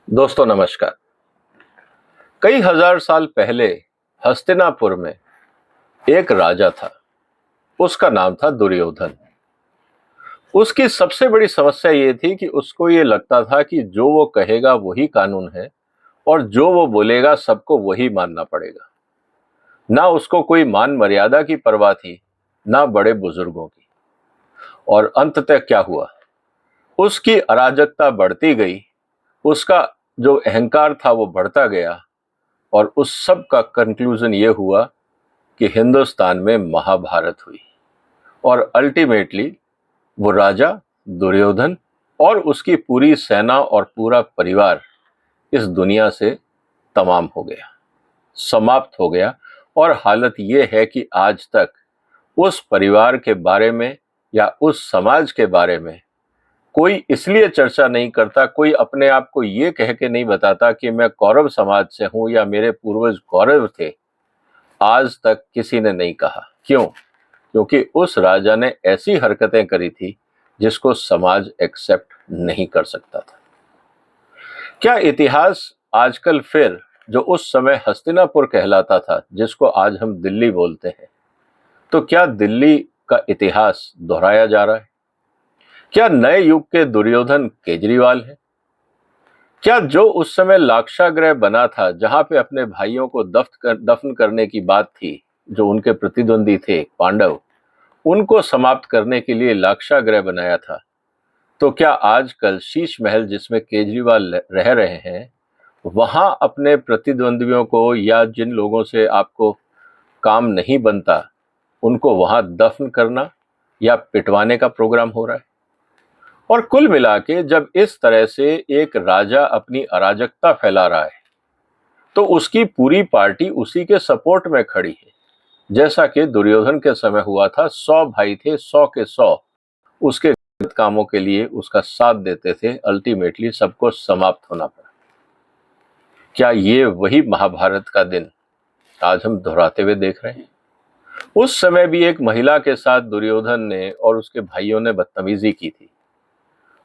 दोस्तों नमस्कार। कई हजार साल पहले हस्तिनापुर में एक राजा था। उसका नाम था दुर्योधन। उसकी सबसे बड़ी समस्या ये थी कि उसको ये लगता था कि जो वो कहेगा वही कानून है और जो वो बोलेगा सबको वही मानना पड़ेगा। ना उसको कोई मान मर्यादा की परवाह थी, ना बड़े बुजुर्गों की। और अंततः क्या हुआ? उसकी अराजकता बढ़ती गई, उसका जो अहंकार था वो बढ़ता गया और उस सब का कंक्लूजन ये हुआ कि हिंदुस्तान में महाभारत हुई और अल्टीमेटली वो राजा दुर्योधन और उसकी पूरी सेना और पूरा परिवार इस दुनिया से तमाम हो गया, समाप्त हो गया। और हालत ये है कि आज तक उस परिवार के बारे में या उस समाज के बारे में कोई इसलिए चर्चा नहीं करता, कोई अपने आप को ये कह के नहीं बताता कि मैं कौरव समाज से हूं या मेरे पूर्वज कौरव थे। आज तक किसी ने नहीं कहा। क्यों? क्योंकि उस राजा ने ऐसी हरकतें करी थी जिसको समाज एक्सेप्ट नहीं कर सकता था। क्या इतिहास आजकल फिर जो उस समय हस्तिनापुर कहलाता था, जिसको आज हम दिल्ली बोलते हैं, तो क्या दिल्ली का इतिहास दोहराया जा रहा है? क्या नए युग के दुर्योधन केजरीवाल है? क्या जो उस समय लाक्षागृह बना था, जहां पे अपने भाइयों को दफन करने की बात थी, जो उनके प्रतिद्वंदी थे पांडव, उनको समाप्त करने के लिए लाक्षागृह बनाया था, तो क्या आजकल शीश महल जिसमें केजरीवाल रह रहे हैं, वहां अपने प्रतिद्वंदियों को या जिन लोगों से आपको काम नहीं बनता उनको वहां दफन करना या पिटवाने का प्रोग्राम हो रहा है? और कुल मिला के जब इस तरह से एक राजा अपनी अराजकता फैला रहा है तो उसकी पूरी पार्टी उसी के सपोर्ट में खड़ी है। जैसा कि दुर्योधन के समय हुआ था, 100 भाई थे, 100 के 100 उसके गलत कामों के लिए उसका साथ देते थे। अल्टीमेटली सबको समाप्त होना पड़ा। क्या ये वही महाभारत का दिन आज हम दोहराते हुए देख रहे हैं? उस समय भी एक महिला के साथ दुर्योधन ने और उसके भाइयों ने बदतमीजी की थी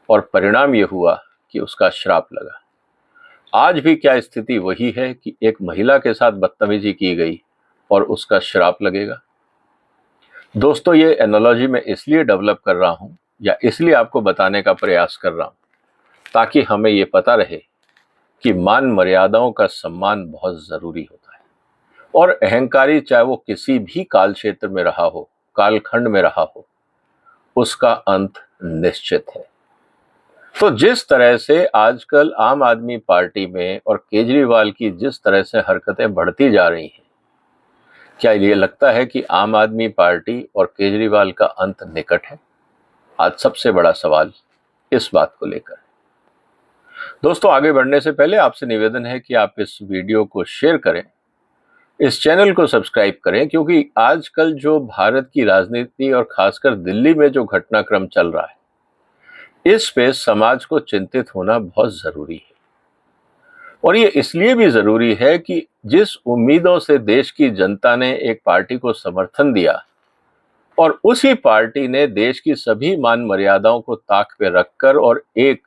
और परिणाम ये हुआ कि उसका श्राप लगा। आज भी क्या स्थिति वही है कि एक महिला के साथ बदतमीजी की गई और उसका श्राप लगेगा? दोस्तों, ये एनालॉजी मैं इसलिए डेवलप कर रहा हूं या इसलिए आपको बताने का प्रयास कर रहा हूं ताकि हमें ये पता रहे कि मान मर्यादाओं का सम्मान बहुत जरूरी होता है और अहंकारी चाहे वो किसी भी काल क्षेत्र में रहा हो, कालखंड में रहा हो, उसका अंत निश्चित है। तो जिस तरह से आजकल आम आदमी पार्टी में और केजरीवाल की जिस तरह से हरकतें बढ़ती जा रही हैं, क्या ये लगता है कि आम आदमी पार्टी और केजरीवाल का अंत निकट है? आज सबसे बड़ा सवाल इस बात को लेकर है। दोस्तों, आगे बढ़ने से पहले आपसे निवेदन है कि आप इस वीडियो को शेयर करें, इस चैनल को सब्सक्राइब करें, क्योंकि आजकल जो भारत की राजनीति और खासकर दिल्ली में जो घटनाक्रम चल रहा है, इस पे समाज को चिंतित होना बहुत जरूरी है। और ये इसलिए भी जरूरी है कि जिस उम्मीदों से देश की जनता ने एक पार्टी को समर्थन दिया और उसी पार्टी ने देश की सभी मान मर्यादाओं को ताक पे रखकर और एक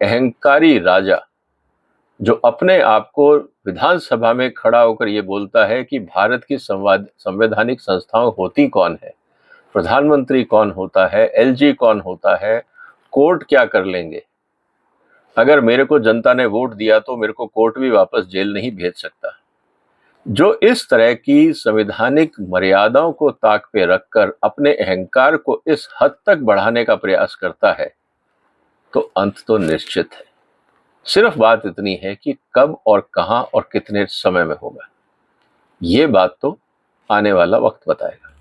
अहंकारी राजा जो अपने आप को विधानसभा में खड़ा होकर ये बोलता है कि भारत की संवैधानिक संस्थाओं होती कौन है, प्रधानमंत्री कौन होता है, एलजी कौन होता है, कोर्ट क्या कर लेंगे, अगर मेरे को जनता ने वोट दिया तो मेरे को कोर्ट भी वापस जेल नहीं भेज सकता, जो इस तरह की संवैधानिक मर्यादाओं को ताक पे रखकर अपने अहंकार को इस हद तक बढ़ाने का प्रयास करता है, तो अंत तो निश्चित है। सिर्फ बात इतनी है कि कब और कहां और कितने समय में होगा, ये बात तो आने वाला वक्त बताएगा।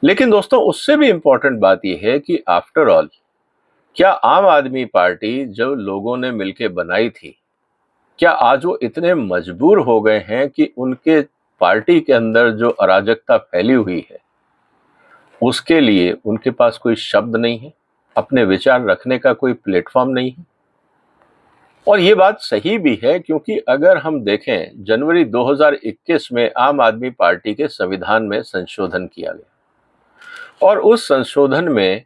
लेकिन दोस्तों, उससे भी इंपॉर्टेंट बात यह है कि आफ्टर ऑल क्या आम आदमी पार्टी जो लोगों ने मिलकर बनाई थी, क्या आज वो इतने मजबूर हो गए हैं कि उनके पार्टी के अंदर जो अराजकता फैली हुई है उसके लिए उनके पास कोई शब्द नहीं है, अपने विचार रखने का कोई प्लेटफॉर्म नहीं है? और ये बात सही भी है, क्योंकि अगर हम देखें जनवरी 2021 में आम आदमी पार्टी के संविधान में संशोधन किया गया और उस संशोधन में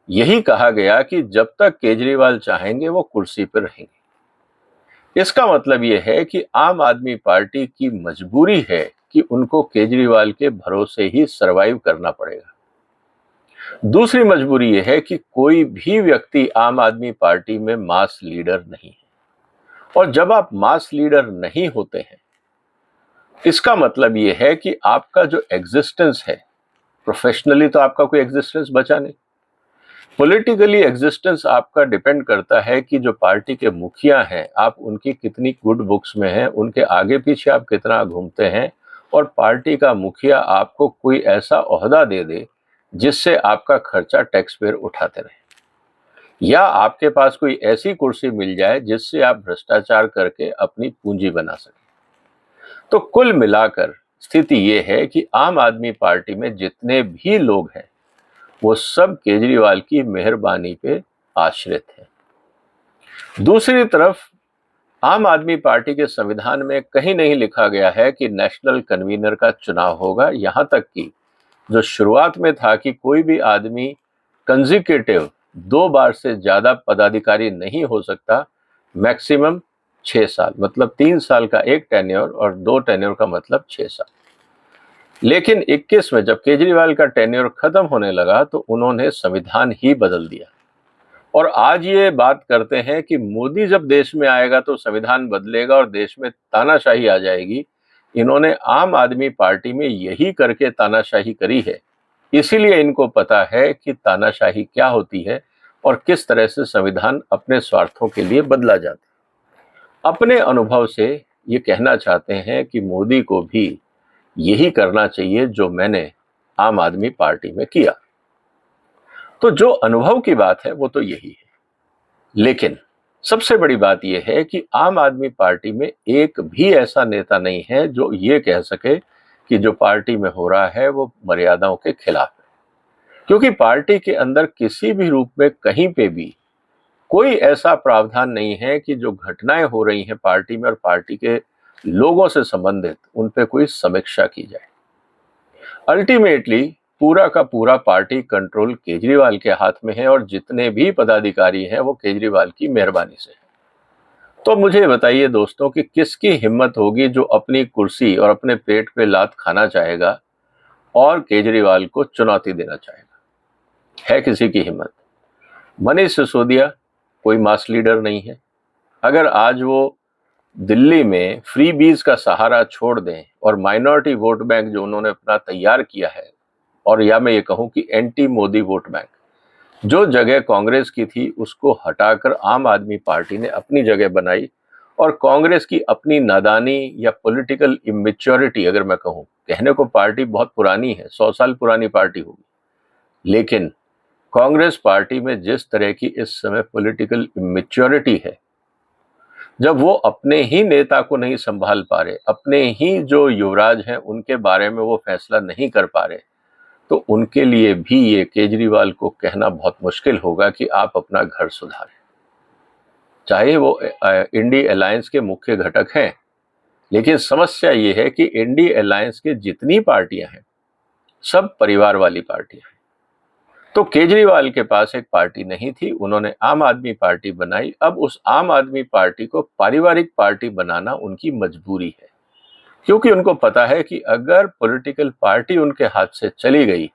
यही कहा गया कि जब तक केजरीवाल चाहेंगे वो कुर्सी पर रहेंगे। इसका मतलब यह है कि आम आदमी पार्टी की मजबूरी है कि उनको केजरीवाल के भरोसे ही सरवाइव करना पड़ेगा। दूसरी मजबूरी यह है कि कोई भी व्यक्ति आम आदमी पार्टी में मास लीडर नहीं है, और जब आप मास लीडर नहीं होते हैं, इसका मतलब यह है कि आपका जो एग्जिस्टेंस है, प्रोफेशनली तो आपका कोई एग्जिस्टेंस बचा नहीं, पॉलिटिकली एग्जिस्टेंस आपका डिपेंड करता है कि जो पार्टी के मुखिया हैं, आप उनकी कितनी गुड बुक्स में हैं, उनके आगे पीछे आप कितना घूमते हैं, और पार्टी का मुखिया आपको कोई ऐसा ओहदा दे दे जिससे आपका खर्चा टैक्स पेयर उठाते रहे, या आपके पास कोई ऐसी कुर्सी मिल जाए जिससे आप भ्रष्टाचार करके अपनी पूंजी बना सकें। तो कुल मिलाकर स्थिति ये है कि आम आदमी पार्टी में जितने भी लोग हैं वो सब केजरीवाल की मेहरबानी पे आश्रित हैं। दूसरी तरफ आम आदमी पार्टी के संविधान में कहीं नहीं लिखा गया है कि नेशनल कन्वीनर का चुनाव होगा। यहां तक कि जो शुरुआत में था कि कोई भी आदमी कंजिक्यूटिव 2 बार से ज्यादा पदाधिकारी नहीं हो सकता, मैक्सिमम 6 साल, मतलब 3 साल का एक टेन्योर और 2 टेन्योर का मतलब 6 साल। लेकिन 21 में जब केजरीवाल का टेन्योर खत्म होने लगा तो उन्होंने संविधान ही बदल दिया, और आज ये बात करते हैं कि मोदी जब देश में आएगा तो संविधान बदलेगा और देश में तानाशाही आ जाएगी। इन्होंने आम आदमी पार्टी में यही करके तानाशाही करी है, इसीलिए इनको पता है कि तानाशाही क्या होती है और किस तरह से संविधान अपने स्वार्थों के लिए बदला जाता है। अपने अनुभव से ये कहना चाहते हैं कि मोदी को भी यही करना चाहिए जो मैंने आम आदमी पार्टी में किया। तो जो अनुभव की बात है वो तो यही है, लेकिन सबसे बड़ी बात यह है कि आम आदमी पार्टी में एक भी ऐसा नेता नहीं है जो ये कह सके कि जो पार्टी में हो रहा है वो मर्यादाओं के खिलाफ है, क्योंकि पार्टी के अंदर किसी भी रूप में कहीं पे भी कोई ऐसा प्रावधान नहीं है कि जो घटनाएं हो रही हैं पार्टी में और पार्टी के लोगों से संबंधित उन पे कोई समीक्षा की जाए। अल्टीमेटली पूरा का पूरा पार्टी कंट्रोल केजरीवाल के हाथ में है, और जितने भी पदाधिकारी हैं वो केजरीवाल की मेहरबानी से है। तो मुझे बताइए दोस्तों कि किसकी हिम्मत होगी जो अपनी कुर्सी और अपने पेट पे लात खाना चाहेगा और केजरीवाल को चुनौती देना चाहेगा? है किसी की हिम्मत? मनीष सिसोदिया कोई मास लीडर नहीं है। अगर आज वो दिल्ली में फ्री बीज का सहारा छोड़ दें और माइनॉरिटी वोट बैंक जो उन्होंने अपना तैयार किया है, और या मैं ये कहूं कि एंटी मोदी वोट बैंक, जो जगह कांग्रेस की थी उसको हटाकर आम आदमी पार्टी ने अपनी जगह बनाई, और कांग्रेस की अपनी नादानी या पॉलिटिकल इमेच्योरिटी, अगर मैं कहूं, कहने को पार्टी बहुत पुरानी है, 100 साल पुरानी पार्टी होगी, लेकिन कांग्रेस पार्टी में जिस तरह की इस समय पॉलिटिकल इमेच्योरिटी है, जब वो अपने ही नेता को नहीं संभाल पा रहे, अपने ही जो युवराज हैं उनके बारे में वो फैसला नहीं कर पा रहे, तो उनके लिए भी ये केजरीवाल को कहना बहुत मुश्किल होगा कि आप अपना घर सुधारें। चाहे वो इंडी अलायंस के मुख्य घटक हैं, लेकिन समस्या ये है कि इंडी अलायंस के जितनी पार्टियां हैं सब परिवार वाली पार्टियां हैं। तो केजरीवाल के पास एक पार्टी नहीं थी, उन्होंने आम आदमी पार्टी बनाई। अब उस आम आदमी पार्टी को पारिवारिक पार्टी बनाना उनकी मजबूरी है, क्योंकि उनको पता है कि अगर पॉलिटिकल पार्टी उनके हाथ से चली गई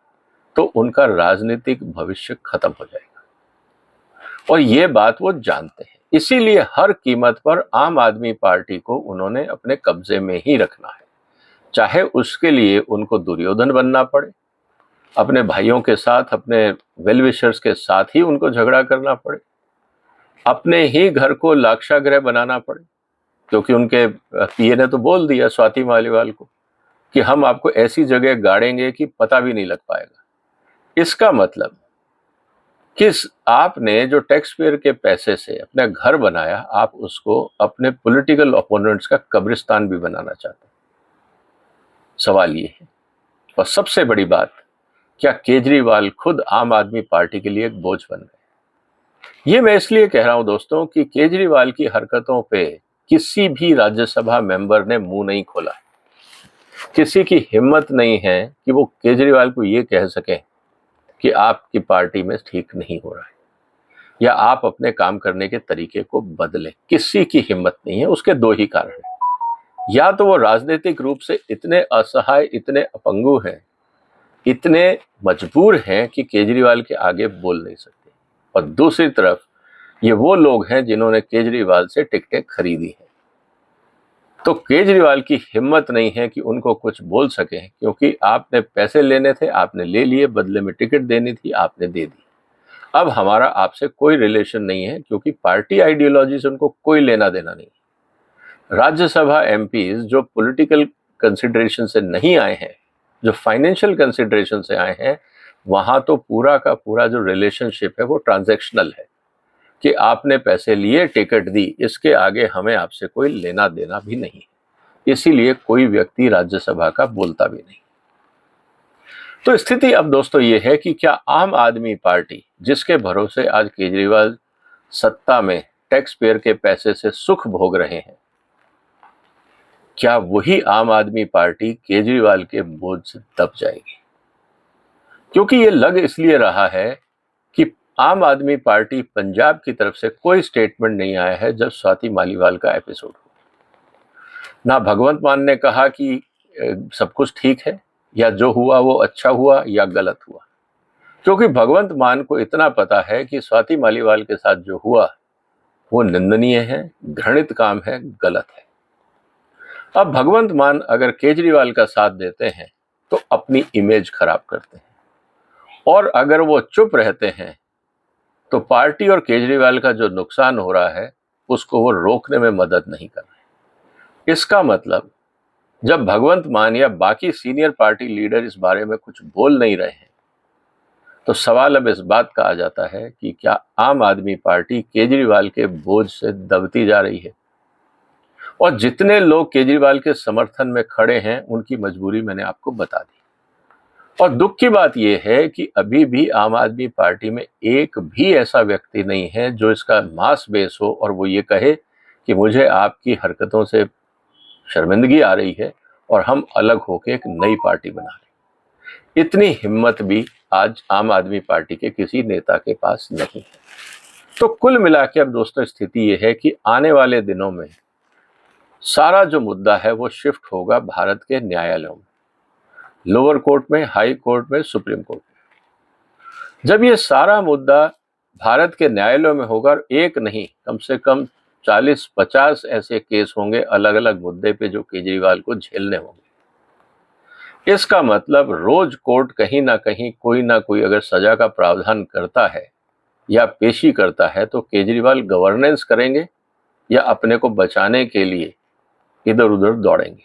तो उनका राजनीतिक भविष्य खत्म हो जाएगा, और ये बात वो जानते हैं। इसीलिए हर कीमत पर आम आदमी पार्टी को उन्होंने अपने कब्जे में ही रखना है, चाहे उसके लिए उनको दुर्योधन बनना पड़े, अपने भाइयों के साथ, अपने वेल विशर्स के साथ ही उनको झगड़ा करना पड़े, अपने ही घर को लाक्षागृह बनाना पड़े, क्योंकि उनके पीए ने तो बोल दिया स्वाति मालीवाल को कि हम आपको ऐसी जगह गाड़ेंगे कि पता भी नहीं लग पाएगा। इसका मतलब कि आपने जो टैक्स पेयर के पैसे से अपना घर बनाया, आप उसको अपने पॉलिटिकल ओपोनेंट्स का कब्रिस्तान भी बनाना चाहते हैं। सवाल ये है, और सबसे बड़ी बात, क्या केजरीवाल खुद आम आदमी पार्टी के लिए एक बोझ बन गए? ये मैं इसलिए कह रहा हूं दोस्तों कि केजरीवाल की हरकतों पे किसी भी राज्यसभा मेंबर ने मुंह नहीं खोला है। किसी की हिम्मत नहीं है कि वो केजरीवाल को ये कह सके कि आपकी पार्टी में ठीक नहीं हो रहा है। या आप अपने काम करने के तरीके को बदलें। किसी की हिम्मत नहीं है। उसके दो ही कारण हैं। या तो वो राजनीतिक रूप से इतने असहाय, इतने अपंगु हैं, इतने मजबूर हैं कि केजरीवाल के आगे बोल नहीं सकते, और दूसरी तरफ ये वो लोग हैं जिन्होंने केजरीवाल से टिकटें खरीदी हैं। तो केजरीवाल की हिम्मत नहीं है कि उनको कुछ बोल सकें, क्योंकि आपने पैसे लेने थे, आपने ले लिए, बदले में टिकट देनी थी, आपने दे दी। अब हमारा आपसे कोई रिलेशन नहीं है, क्योंकि पार्टी आइडियोलॉजी से उनको कोई लेना देना नहीं। राज्यसभा एमपीज जो पॉलिटिकल कंसिडरेशन से नहीं आए हैं, जो फाइनेंशियल कंसिडरेशन से आए हैं, वहां तो पूरा का पूरा जो रिलेशनशिप है वो ट्रांजैक्शनल है कि आपने पैसे लिए, टिकट दी, इसके आगे हमें आपसे कोई लेना देना भी नहीं। इसीलिए कोई व्यक्ति राज्यसभा का बोलता भी नहीं। तो स्थिति अब दोस्तों ये है कि क्या आम आदमी पार्टी, जिसके भरोसे आज केजरीवाल सत्ता में टैक्स पेयर के पैसे से सुख भोग रहे हैं, क्या वही आम आदमी पार्टी केजरीवाल के बोझ से दब जाएगी? क्योंकि ये लग इसलिए रहा है कि आम आदमी पार्टी पंजाब की तरफ से कोई स्टेटमेंट नहीं आया है जब स्वाति मालीवाल का एपिसोड हुआ। ना भगवंत मान ने कहा कि सब कुछ ठीक है, या जो हुआ वो अच्छा हुआ या गलत हुआ, क्योंकि भगवंत मान को इतना पता है कि स्वाति मालीवाल के साथ जो हुआ वो निंदनीय है, घृणित काम है, गलत है। अब भगवंत मान अगर केजरीवाल का साथ देते हैं तो अपनी इमेज खराब करते हैं, और अगर वो चुप रहते हैं तो पार्टी और केजरीवाल का जो नुकसान हो रहा है उसको वो रोकने में मदद नहीं कर रहे। इसका मतलब जब भगवंत मान या बाकी सीनियर पार्टी लीडर इस बारे में कुछ बोल नहीं रहे हैं, तो सवाल अब इस बात का आ जाता है कि क्या आम आदमी पार्टी केजरीवाल के बोझ से दबती जा रही है? और जितने लोग केजरीवाल के समर्थन में खड़े हैं उनकी मजबूरी मैंने आपको बता दी। और दुख की बात यह है कि अभी भी आम आदमी पार्टी में एक भी ऐसा व्यक्ति नहीं है जो इसका मास बेस हो और वो ये कहे कि मुझे आपकी हरकतों से शर्मिंदगी आ रही है और हम अलग होकर एक नई पार्टी बना रहे। इतनी हिम्मत भी आज आम आदमी पार्टी के किसी नेता के पास नहीं है। तो कुल मिला के अब दोस्तों स्थिति ये है कि आने वाले दिनों में सारा जो मुद्दा है वो शिफ्ट होगा भारत के न्यायालयों में, लोअर कोर्ट में, हाई कोर्ट में, सुप्रीम कोर्ट में। जब ये सारा मुद्दा भारत के न्यायालयों में होगा, और एक नहीं कम से कम 40-50 ऐसे केस होंगे अलग अलग मुद्दे पे जो केजरीवाल को झेलने होंगे। इसका मतलब रोज कोर्ट कहीं ना कहीं कोई ना कोई अगर सजा का प्रावधान करता है या पेशी करता है तो केजरीवाल गवर्नेंस करेंगे या अपने को बचाने के लिए इधर उधर दौड़ेंगे।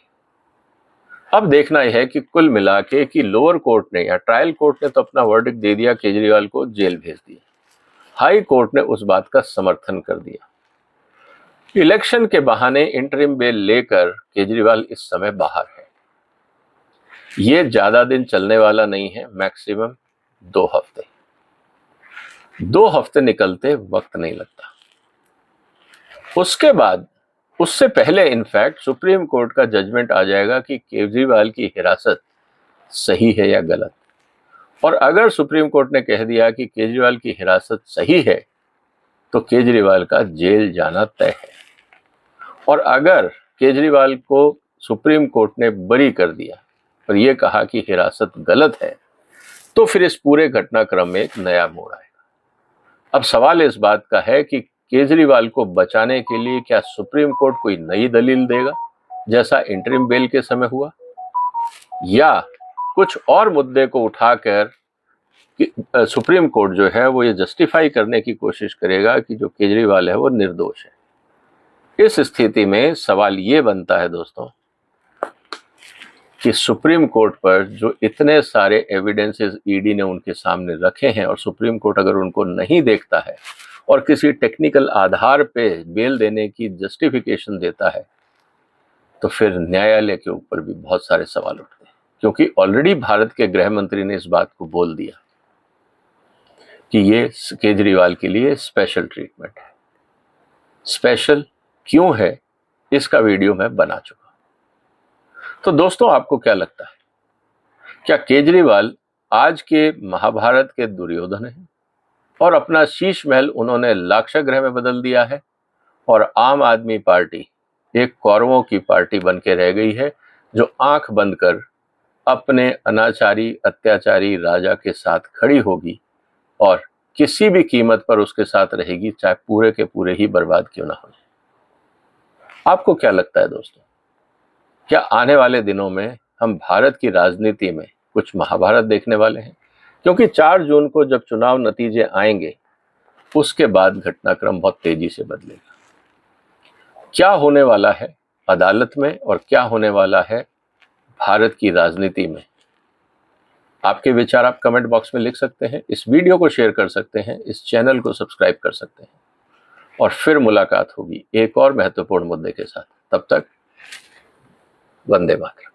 अब देखना यह है कि कुल मिला के कि लोअर कोर्ट ने या ट्रायल कोर्ट ने तो अपना वर्डिक्ट दे दिया, केजरीवाल को जेल भेज दिया, हाई कोर्ट ने उस बात का समर्थन कर दिया। इलेक्शन के बहाने इंटरिम बेल लेकर केजरीवाल इस समय बाहर है। ये ज्यादा दिन चलने वाला नहीं है, मैक्सिमम 2 हफ्ते। 2 हफ्ते निकलते वक्त नहीं लगता। उसके बाद, उससे पहले इनफैक्ट सुप्रीम कोर्ट का जजमेंट आ जाएगा कि केजरीवाल की हिरासत सही है या गलत। और अगर सुप्रीम कोर्ट ने कह दिया कि केजरीवाल की हिरासत सही है तो केजरीवाल का जेल जाना तय है। और अगर केजरीवाल को सुप्रीम कोर्ट ने बरी कर दिया और ये कहा कि हिरासत गलत है, तो फिर इस पूरे घटनाक्रम में एक नया मोड़ आएगा। अब सवाल इस बात का है कि केजरीवाल को बचाने के लिए क्या सुप्रीम कोर्ट कोई नई दलील देगा जैसा इंटरिम बेल के समय हुआ, या कुछ और मुद्दे को उठाकर सुप्रीम कोर्ट जो है वो ये जस्टिफाई करने की कोशिश करेगा कि जो केजरीवाल है वो निर्दोष है। इस स्थिति में सवाल ये बनता है दोस्तों कि सुप्रीम कोर्ट पर जो इतने सारे एविडेंसेस ईडी ने उनके सामने रखे हैं और सुप्रीम कोर्ट अगर उनको नहीं देखता है और किसी टेक्निकल आधार पे बेल देने की जस्टिफिकेशन देता है, तो फिर न्यायालय के ऊपर भी बहुत सारे सवाल उठते हैं। क्योंकि ऑलरेडी भारत के गृह मंत्री ने इस बात को बोल दिया कि ये केजरीवाल के लिए स्पेशल ट्रीटमेंट है। स्पेशल क्यों है इसका वीडियो मैं बना चुका। तो दोस्तों आपको क्या लगता है, क्या केजरीवाल आज के महाभारत के दुर्योधन हैं और अपना शीश महल उन्होंने लाक्षागृह में बदल दिया है और आम आदमी पार्टी एक कौरवों की पार्टी बन के रह गई है, जो आंख बंद कर अपने अनाचारी अत्याचारी राजा के साथ खड़ी होगी और किसी भी कीमत पर उसके साथ रहेगी, चाहे पूरे के पूरे ही बर्बाद क्यों ना हो। आपको क्या लगता है दोस्तों, क्या आने वाले दिनों में हम भारत की राजनीति में कुछ महाभारत देखने वाले हैं? क्योंकि 4 जून को जब चुनाव नतीजे आएंगे उसके बाद घटनाक्रम बहुत तेजी से बदलेगा। क्या होने वाला है अदालत में और क्या होने वाला है भारत की राजनीति में, आपके विचार आप कमेंट बॉक्स में लिख सकते हैं, इस वीडियो को शेयर कर सकते हैं, इस चैनल को सब्सक्राइब कर सकते हैं और फिर मुलाकात होगी एक और महत्वपूर्ण मुद्दे के साथ। तब तक वंदे मातरम।